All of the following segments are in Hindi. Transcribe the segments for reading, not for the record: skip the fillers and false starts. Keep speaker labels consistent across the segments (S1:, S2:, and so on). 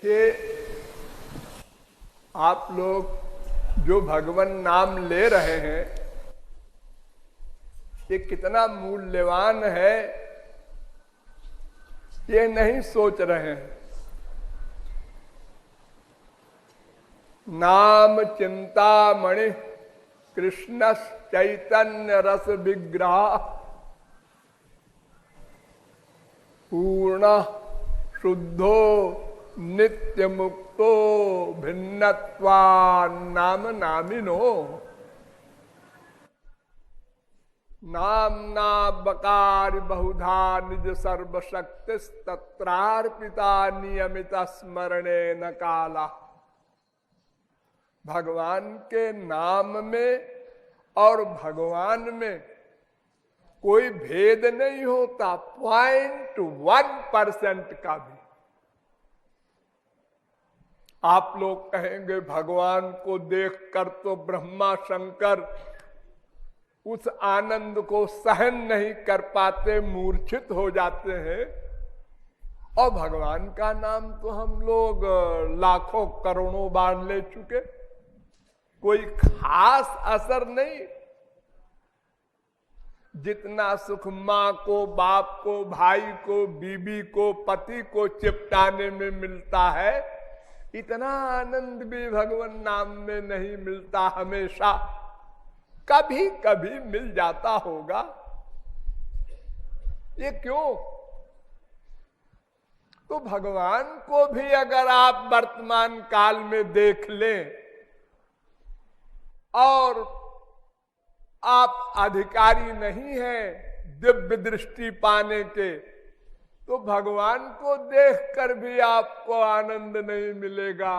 S1: कि आप लोग जो भगवान नाम ले रहे हैं ये कितना मूल्यवान है ये नहीं सोच रहे हैं। नाम चिंतामणि कृष्ण चैतन्य रस विग्रह पूर्ण शुद्धो नित्य मुक्तो भिन्नत्वा नाम नामिनो नामना बकार बहुधा निज सर्वशक्ति तत्रार्पिता नियमित स्मरणे न काला। भगवान के नाम में और भगवान में कोई भेद नहीं होता, 0.1% का भी। आप लोग कहेंगे भगवान को देखकर तो ब्रह्मा शंकर उस आनंद को सहन नहीं कर पाते, मूर्छित हो जाते हैं। और भगवान का नाम तो हम लोग लाखों करोड़ों बार ले चुके, कोई खास असर नहीं। जितना सुख मां को, बाप को, भाई को, बीबी को, पति को चिपटाने में मिलता है, इतना आनंद भी भगवान नाम में नहीं मिलता। हमेशा कभी कभी मिल जाता होगा। ये क्यों? तो भगवान को भी अगर आप वर्तमान काल में देख लें और आप अधिकारी नहीं हैं दिव्य दृष्टि पाने के, तो भगवान को देखकर भी आपको आनंद नहीं मिलेगा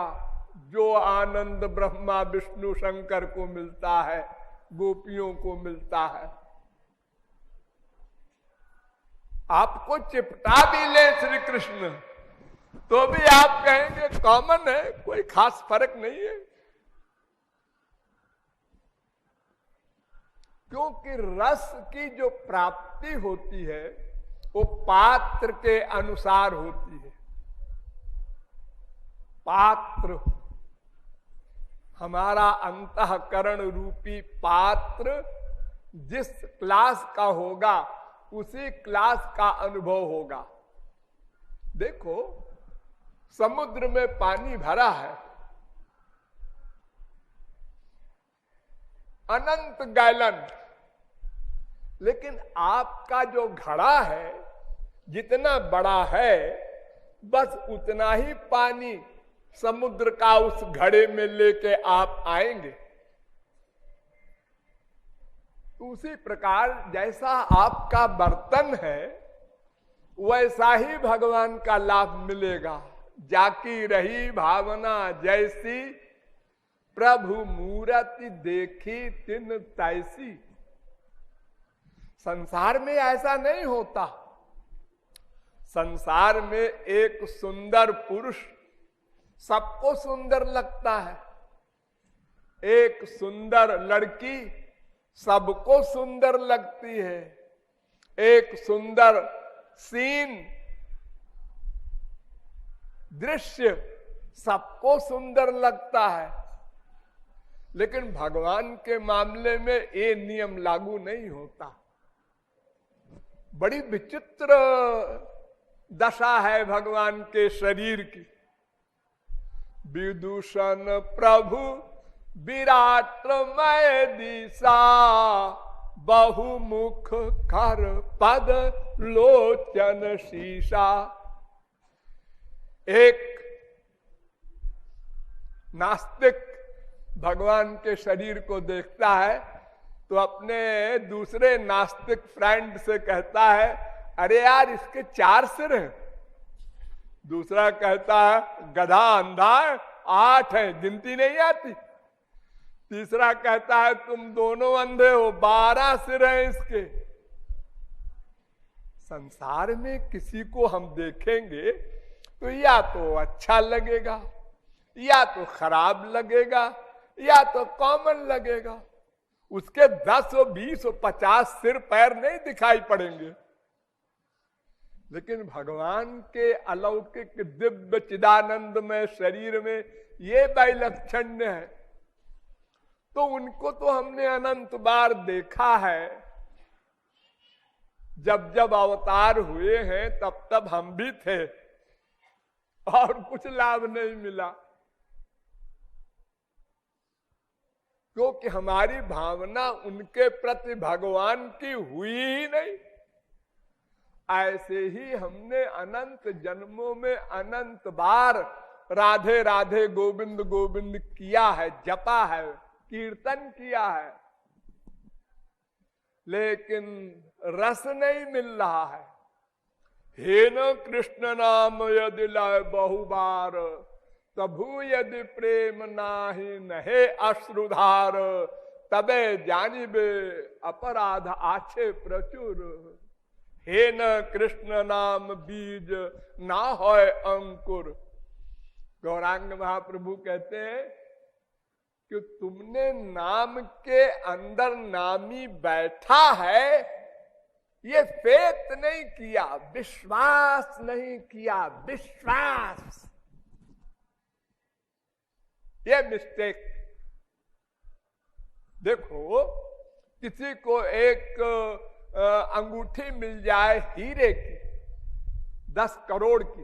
S1: जो आनंद ब्रह्मा विष्णु शंकर को मिलता है, गोपियों को मिलता है। आपको चिपटा भी ले श्री कृष्ण तो भी आप कहेंगे कॉमन है, कोई खास फर्क नहीं है। क्योंकि रस की जो प्राप्ति होती है वो पात्र के अनुसार होती है। पात्र, हमारा अंतःकरण रूपी पात्र जिस क्लास का होगा उसी क्लास का अनुभव होगा। देखो समुद्र में पानी भरा है, अनंत गैलन, लेकिन आपका जो घड़ा है जितना बड़ा है बस उतना ही पानी समुद्र का उस घड़े में लेके आप आएंगे। उसी प्रकार जैसा आपका बर्तन है वैसा ही भगवान का लाभ मिलेगा। जाकी रही भावना जैसी प्रभु मूरति देखी तिन तैसी। संसार में ऐसा नहीं होता। संसार में एक सुंदर पुरुष सबको सुंदर लगता है, एक सुंदर लड़की सबको सुंदर लगती है, एक सुंदर सीन दृश्य सबको सुंदर लगता है। लेकिन भगवान के मामले में ये नियम लागू नहीं होता। बड़ी विचित्र दशा है भगवान के शरीर की। विदूषण प्रभु विराटमय दिशा बहुमुख कर पद लोचन शीशा। एक नास्तिक भगवान के शरीर को देखता है तो अपने दूसरे नास्तिक फ्रेंड से कहता है, अरे यार इसके 4 सिर हैं। दूसरा कहता है गधा अंधा है, 8 है, गिनती नहीं आती। तीसरा कहता है तुम दोनों अंधे हो, 12 सिर हैं इसके। संसार में किसी को हम देखेंगे तो या तो अच्छा लगेगा, या तो खराब लगेगा, या तो कॉमन लगेगा। उसके 10 और 20 और 50 सिर पैर नहीं दिखाई पड़ेंगे। लेकिन भगवान के अलौकिक दिव्य चिदानंदमय शरीर में ये वैलक्षण्य है, तो उनको तो हमने अनंत बार देखा है। जब जब अवतार हुए हैं तब तब हम भी थे और कुछ लाभ नहीं मिला, क्योंकि हमारी भावना उनके प्रति भगवान की हुई ही नहीं। ऐसे ही हमने अनंत जन्मों में अनंत बार राधे राधे गोविंद गोविंद किया है, जपा है, कीर्तन किया है, लेकिन रस नहीं मिल रहा है। हे न कृष्ण नाम यदि लाए बहुबार, तभु यदि प्रेम नाही नहे अश्रुधार, तबे जानिबे अपराध आछे प्रचुर। हे न कृष्ण नाम बीज ना होय अंकुर। गौरांग महाप्रभु कहते हैं कि तुमने नाम के अंदर नामी बैठा है, ये फेथ नहीं किया, विश्वास नहीं किया, विश्वास, ये मिस्टेक। देखो, किसी को एक अंगूठी मिल जाए हीरे की 10 करोड़ की,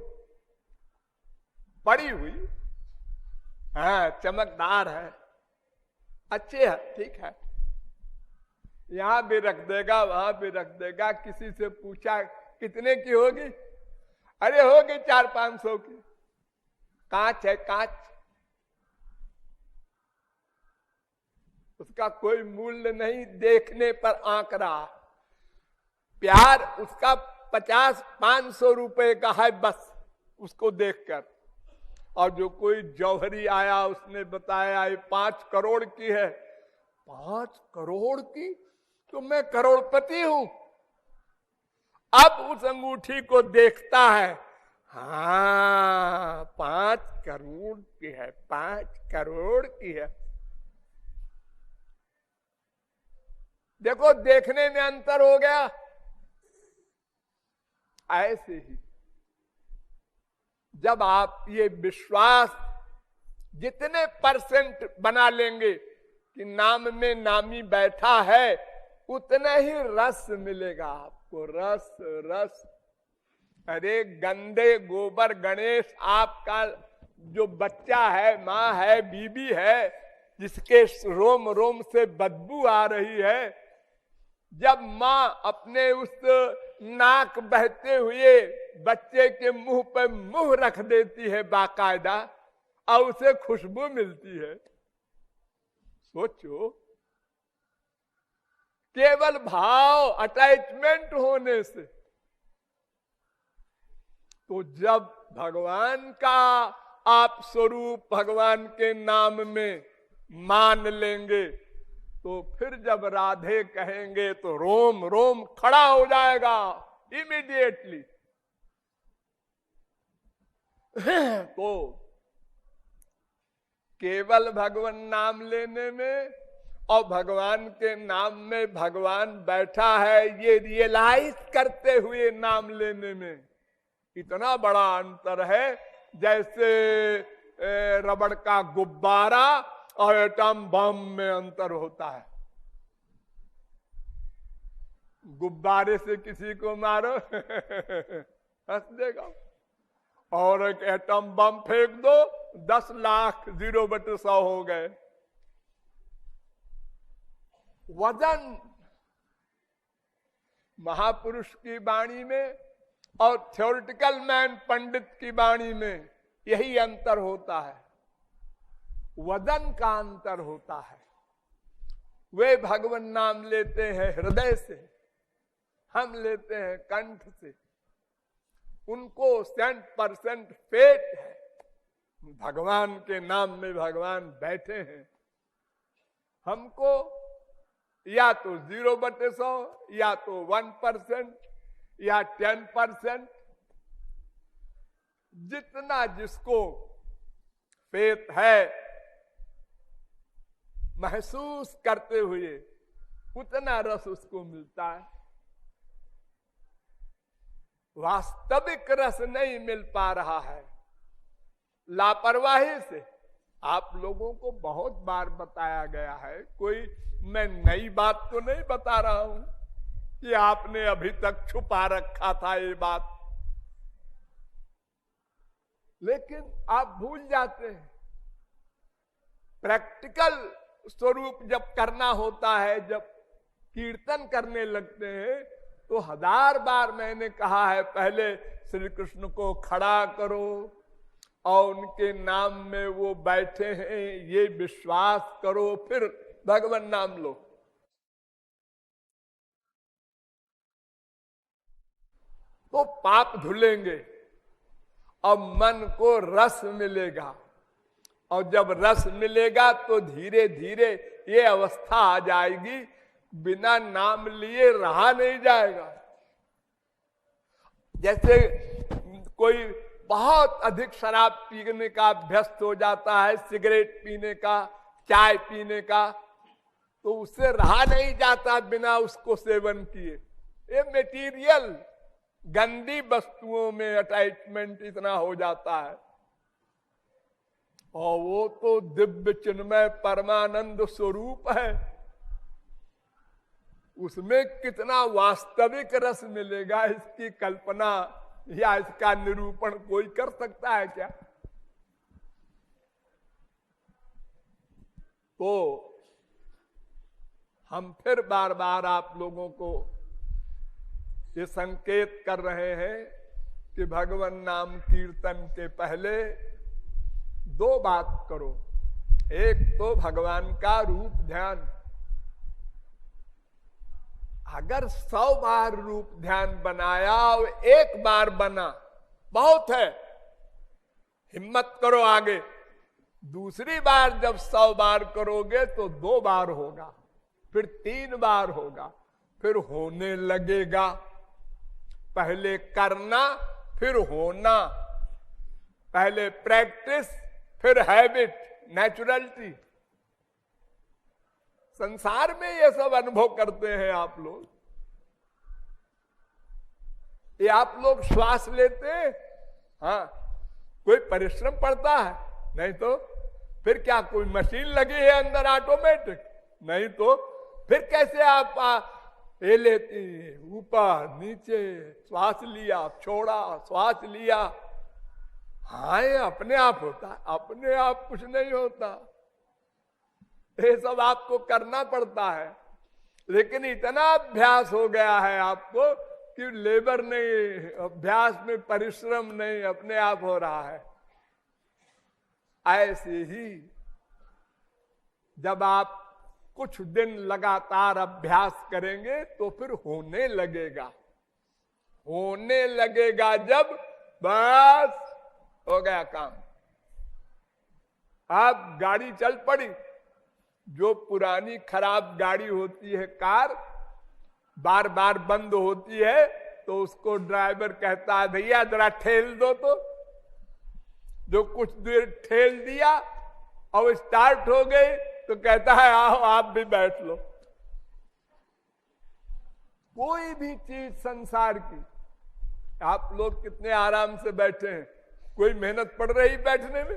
S1: पड़ी हुई, हाँ चमकदार है, अच्छे है, ठीक है, यहां भी रख देगा, वहां भी रख देगा। किसी से पूछा कितने की होगी, अरे होगी 400-500 की, कांच है कांच, उसका कोई मूल्य नहीं देखने पर आंक रहा। प्यार उसका 50-500 रुपए का है बस, उसको देखकर। और जो कोई जौहरी आया उसने बताया ये 5 करोड़ की है। 5 करोड़ की? तो मैं करोड़पति हूं। अब उस अंगूठी को देखता है, हाँ 5 करोड़ की है, 5 करोड़ की है। देखो देखने में अंतर हो गया। ऐसे ही जब आप ये विश्वास जितने % बना लेंगे कि नाम में नामी बैठा है, उतना ही रस मिलेगा आपको, रस रस। अरे गंदे गोबर गणेश आपका जो बच्चा है, माँ है, बीबी है, जिसके रोम रोम से बदबू आ रही है, जब माँ अपने उस नाक बहते हुए बच्चे के मुंह पर मुंह रख देती है बाकायदा, और उसे खुशबू मिलती है, सोचो, केवल भाव अटैचमेंट होने से। तो जब भगवान का आप स्वरूप भगवान के नाम में मान लेंगे, तो फिर जब राधे कहेंगे तो रोम रोम खड़ा हो जाएगा इमीडिएटली। तो केवल भगवान नाम लेने में और भगवान के नाम में भगवान बैठा है ये रियलाइज करते हुए नाम लेने में इतना बड़ा अंतर है, जैसे रबड़ का गुब्बारा और एटम बम में अंतर होता है। गुब्बारे से किसी को मारो हंस देगा, और एक एटम बम फेंक दो 10 लाख 0/100 हो गए। वजन महापुरुष की वाणी में और थ्योरेटिकल मैन पंडित की वाणी में यही अंतर होता है, वजन का अंतर होता है। वे भगवान नाम लेते हैं हृदय से, हम लेते हैं कंठ से। उनको 100% फेथ है, भगवान के नाम में भगवान बैठे हैं। हमको या तो 0/100 या तो 1% या 10%, जितना जिसको फेथ है महसूस करते हुए उतना रस उसको मिलता है। वास्तविक रस नहीं मिल पा रहा है, लापरवाही से। आप लोगों को बहुत बार बताया गया है, कोई मैं नई बात तो नहीं बता रहा हूं कि आपने अभी तक छुपा रखा था ये बात, लेकिन आप भूल जाते हैं। प्रैक्टिकल स्वरूप जब करना होता है, जब कीर्तन करने लगते हैं, तो 1000 बार मैंने कहा है, पहले श्री कृष्ण को खड़ा करो और उनके नाम में वो बैठे हैं ये विश्वास करो, फिर भगवान नाम लो। तो पाप धुलेंगे और मन को रस मिलेगा, और जब रस मिलेगा तो धीरे धीरे ये अवस्था आ जाएगी, बिना नाम लिए रहा नहीं जाएगा। जैसे कोई बहुत अधिक शराब पीने का अभ्यस्त हो जाता है, सिगरेट पीने का, चाय पीने का, तो उससे रहा नहीं जाता बिना उसको सेवन किए। ये मटेरियल गंदी वस्तुओं में अटैचमेंट इतना हो जाता है, और वो तो दिव्य चिन्मय परमानंद स्वरूप है, उसमें कितना वास्तविक रस मिलेगा, इसकी कल्पना या इसका निरूपण कोई कर सकता है क्या? तो हम फिर बार बार आप लोगों को ये संकेत कर रहे हैं कि भगवान नाम कीर्तन के पहले 2 बात करो। एक तो भगवान का रूप ध्यान। अगर 100 बार रूप ध्यान बनाया और 1 बार बना बहुत है, हिम्मत करो आगे। दूसरी बार जब 100 बार करोगे तो 2 बार होगा, फिर 3 बार होगा, फिर होने लगेगा। पहले करना फिर होना, पहले प्रैक्टिस फिर हैबिट, नेचुरलिटी। संसार में ये सब अनुभव करते हैं आप लोग। ये आप लोग श्वास लेते हैं, हाँ, कोई परिश्रम पड़ता है? नहीं तो फिर क्या कोई मशीन लगी है अंदर ऑटोमेटिक? नहीं तो फिर कैसे आप ये लेते हैं, ऊपर नीचे, श्वास लिया छोड़ा, श्वास लिया। हाँ, ये अपने आप होता है, अपने आप कुछ नहीं होता, ये सब आपको करना पड़ता है। लेकिन इतना अभ्यास हो गया है आपको कि लेबर नहीं, अभ्यास में परिश्रम नहीं, अपने आप हो रहा है। ऐसे ही जब आप कुछ दिन लगातार अभ्यास करेंगे तो फिर होने लगेगा। होने लगेगा जब, बस हो गया काम। आप गाड़ी चल पड़ी, जो पुरानी खराब गाड़ी होती है कार, बार बार बंद होती है, तो उसको ड्राइवर कहता है भैया जरा ठेल दो। तो जो कुछ देर ठेल दिया और स्टार्ट हो गई तो कहता है आओ आप भी बैठ लो। कोई भी चीज संसार की, आप लोग कितने आराम से बैठे हैं, कोई मेहनत पड़ रही बैठने में?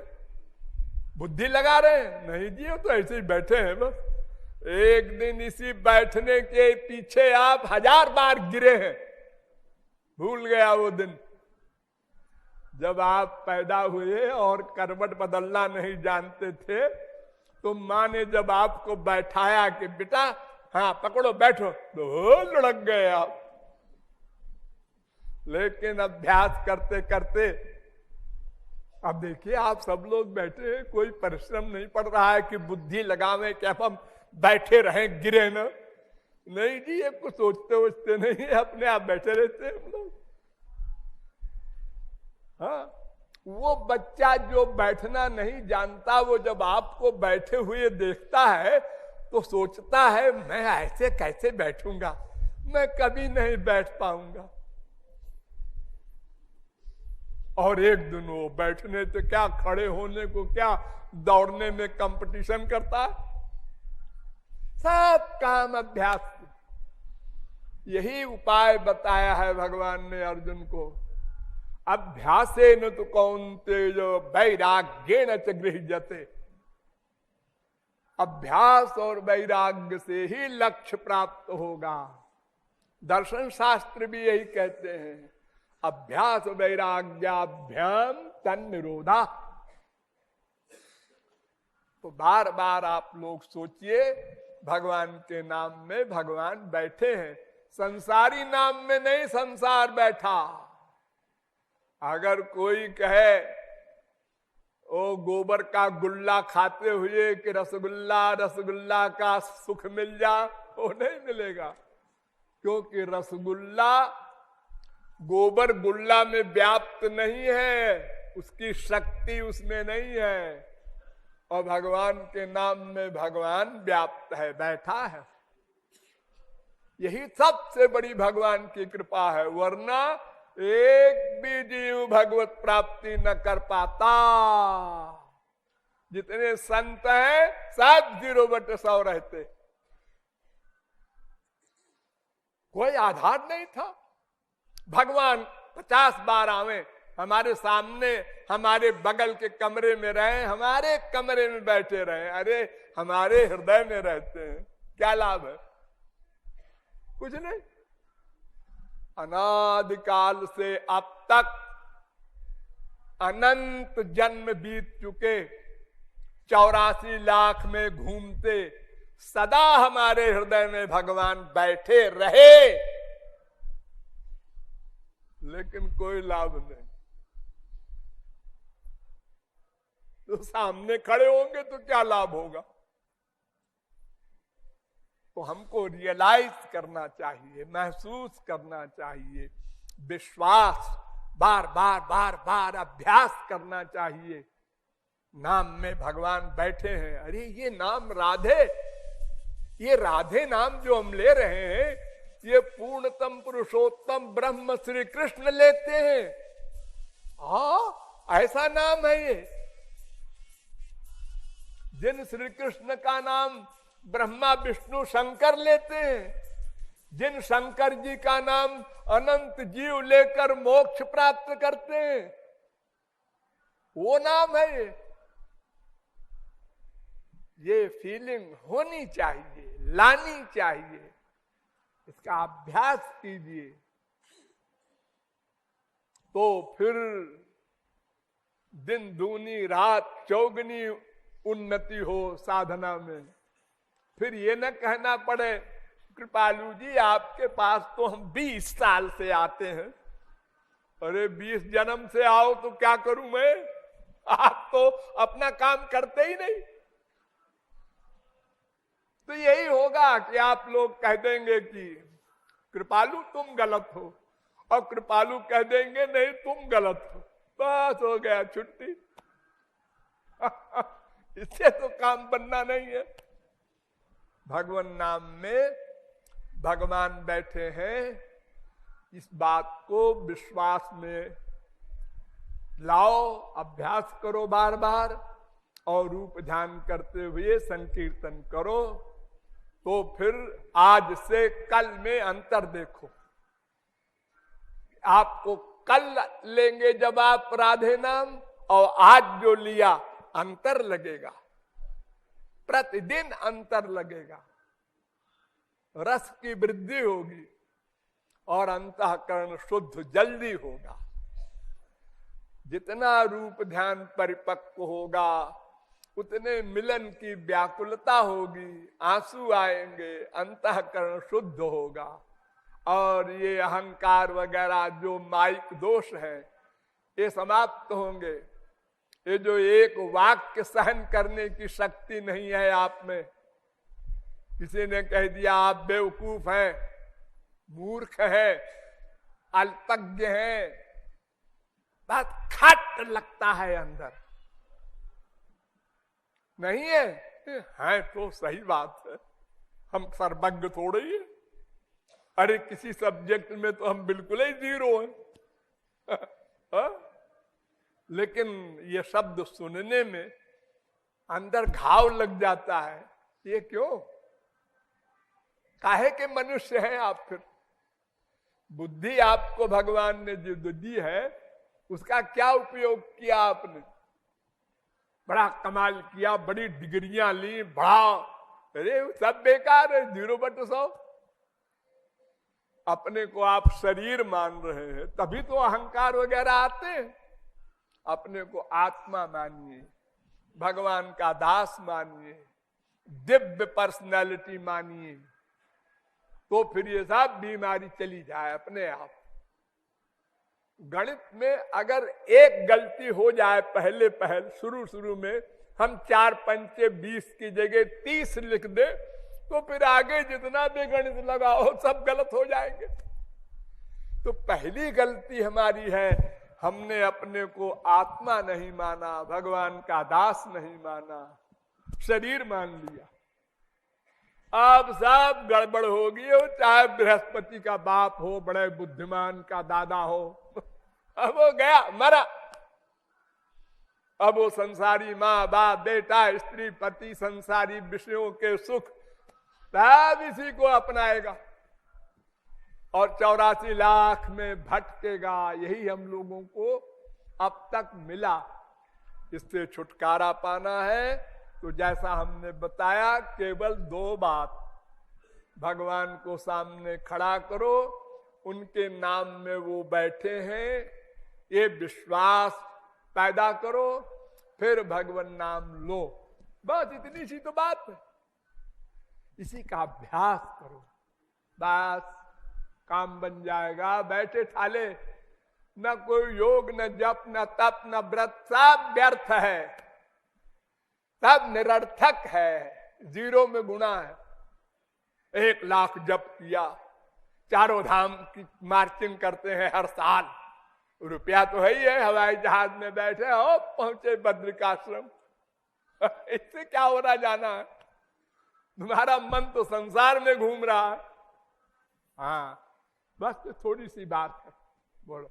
S1: बुद्धि लगा रहे हैं? नहीं जी, तो ऐसे ही बैठे हैं बस। एक दिन इसी बैठने के पीछे आप 1000 बार गिरे हैं। भूल गया वो दिन जब आप पैदा हुए और करवट बदलना नहीं जानते थे, तो माँ ने जब आपको बैठाया कि बेटा हाँ पकड़ो बैठो, तो लुढ़क गए आप। लेकिन अभ्यास करते करते अब देखिए आप सब लोग बैठे हैं, कोई परिश्रम नहीं पड़ रहा है कि बुद्धि लगावे कि अब हम बैठे रहें, गिरे न। नहीं जी, ये कुछ सोचते वोचते नहीं है, अपने आप बैठे रहते हैं हम लोग। हाँ, वो बच्चा जो बैठना नहीं जानता, वो जब आपको बैठे हुए देखता है तो सोचता है मैं ऐसे कैसे बैठूंगा, मैं कभी नहीं बैठ पाऊंगा। और एक दिन वो बैठने से क्या, खड़े होने को क्या, दौड़ने में कंपटीशन करता है। सब काम अभ्यास। यही उपाय बताया है भगवान ने अर्जुन को। अभ्यासेन तु कौन्तेय वैराग्येन च गृह्यते। अभ्यास और वैराग्य से ही लक्ष्य प्राप्त होगा। दर्शन शास्त्र भी यही कहते हैं, अभ्यास वैराग्याभ्याम तन्निरोधा। तो बार बार आप लोग सोचिए, भगवान के नाम में भगवान बैठे हैं, संसारी नाम में नहीं संसार बैठा। अगर कोई कहे ओ गोबर का गुल्ला खाते हुए कि रसगुल्ला रसगुल्ला का सुख मिल जा, वो नहीं मिलेगा, क्योंकि रसगुल्ला गोबर गुल्ला में व्याप्त नहीं है, उसकी शक्ति उसमें नहीं है। और भगवान के नाम में भगवान व्याप्त है, बैठा है। यही सबसे बड़ी भगवान की कृपा है, वरना एक भी जीव भगवत प्राप्ति न कर पाता। जितने संत हैं सब 0/100 रहते, कोई आधार नहीं था। भगवान 50 बार आवे, हमारे सामने हमारे बगल के कमरे में रहे, हमारे कमरे में बैठे रहे, अरे हमारे हृदय में रहते हैं, क्या लाभ है? कुछ नहीं। अनादिकाल से अब तक अनंत जन्म बीत चुके, 84 लाख में घूमते, सदा हमारे हृदय में भगवान बैठे रहे, लेकिन कोई लाभ नहीं। तो सामने खड़े होंगे तो क्या लाभ होगा? तो हमको रियलाइज करना चाहिए, महसूस करना चाहिए, विश्वास बार बार बार बार अभ्यास करना चाहिए। नाम में भगवान बैठे हैं। अरे ये नाम राधे, ये राधे नाम जो हम ले रहे हैं, ये पूर्णतम पुरुषोत्तम ब्रह्म श्री कृष्ण लेते हैं। ऐसा नाम है ये। जिन श्री कृष्ण का नाम ब्रह्मा विष्णु शंकर लेते हैं, जिन शंकर जी का नाम अनंत जीव लेकर मोक्ष प्राप्त करते हैं, वो नाम है ये। ये फीलिंग होनी चाहिए, लानी चाहिए, इसका अभ्यास कीजिए, तो फिर दिन दूनी रात चौगनी उन्नति हो साधना में। फिर ये न कहना पड़े कृपालु जी आपके पास तो हम 20 साल से आते हैं। अरे 20 जन्म से आओ तो क्या करूं मैं? आप तो अपना काम करते ही नहीं। तो यही होगा कि आप लोग कह देंगे कि कृपालु तुम गलत हो, और कृपालु कह देंगे नहीं तुम गलत हो, बस हो गया छुट्टी। इससे तो काम बनना नहीं है। भगवान नाम में भगवान बैठे हैं, इस बात को विश्वास में लाओ, अभ्यास करो बार बार, और रूप ध्यान करते हुए संकीर्तन करो। तो फिर आज से कल में अंतर देखो। आपको कल लेंगे जब आप राधे नाम, और आज जो लिया अंतर लगेगा, प्रतिदिन अंतर लगेगा, रस की वृद्धि होगी और अंतःकरण शुद्ध जल्दी होगा। जितना रूप ध्यान परिपक्व होगा, उतने मिलन की व्याकुलता होगी, आंसू आएंगे, अंतःकरण शुद्ध होगा, और ये अहंकार वगैरह जो माइक दोष है ये समाप्त होंगे। ये जो एक वाक्य सहन करने की शक्ति नहीं है आप में, किसी ने कह दिया आप बेवकूफ हैं, मूर्ख हैं, अल्पज्ञ हैं, बस खट लगता है अंदर। नहीं है तो सही बात है, हम सर्वज्ञ थोड़े ही है। अरे किसी सब्जेक्ट में तो हम बिल्कुल ही 0 हैं। लेकिन ये शब्द सुनने में अंदर घाव लग जाता है। ये क्यों? काहे के मनुष्य हैं आप? फिर बुद्धि आपको भगवान ने जो दी है उसका क्या उपयोग किया आपने? बड़ा कमाल किया, बड़ी डिग्रियां ली, बड़ा, अरे सब बेकार है, 0/100। अपने को आप शरीर मान रहे हैं तभी तो अहंकार वगैरह आते हैं। अपने को आत्मा मानिए, भगवान का दास मानिए, दिव्य पर्सनैलिटी मानिए, तो फिर ये सब बीमारी चली जाए अपने आप। गणित में अगर एक गलती हो जाए पहल शुरू में, हम 4 पंचे 20 की जगह 30 लिख दे, तो फिर आगे जितना भी गणित लगाओ सब गलत हो जाएंगे। तो पहली गलती हमारी है, हमने अपने को आत्मा नहीं माना, भगवान का दास नहीं माना, शरीर मान लिया। अब सब गड़बड़ होगी, हो चाहे बृहस्पति का बाप हो, बड़े बुद्धिमान का दादा हो, अब वो गया, मरा। अब वो संसारी माँ बाप बेटा स्त्री पति संसारी विषयों के सुख सब इसी को अपनाएगा और 84 लाख में भटकेगा। यही हम लोगों को अब तक मिला। इससे छुटकारा पाना है तो जैसा हमने बताया, केवल 2 बात, भगवान को सामने खड़ा करो, उनके नाम में वो बैठे हैं, ये विश्वास पैदा करो, फिर भगवान नाम लो। बस इतनी सी तो बात है, इसी का अभ्यास करो, बस काम बन जाएगा। बैठे ठाले, न कोई योग, न जप, न तप, न व्रत, सब व्यर्थ है, सब निरर्थक है, 0 में गुणा है। 1 लाख जप किया, 4 धाम की मार्चिंग करते हैं हर साल, रुपया तो है ही है, हवाई जहाज में बैठे हो, पहुंचे बद्रिकाश्रम, इससे क्या हो रहा जाना है? तुम्हारा मन तो संसार में घूम रहा है। हाँ, बस थोड़ी सी बात है, बोलो।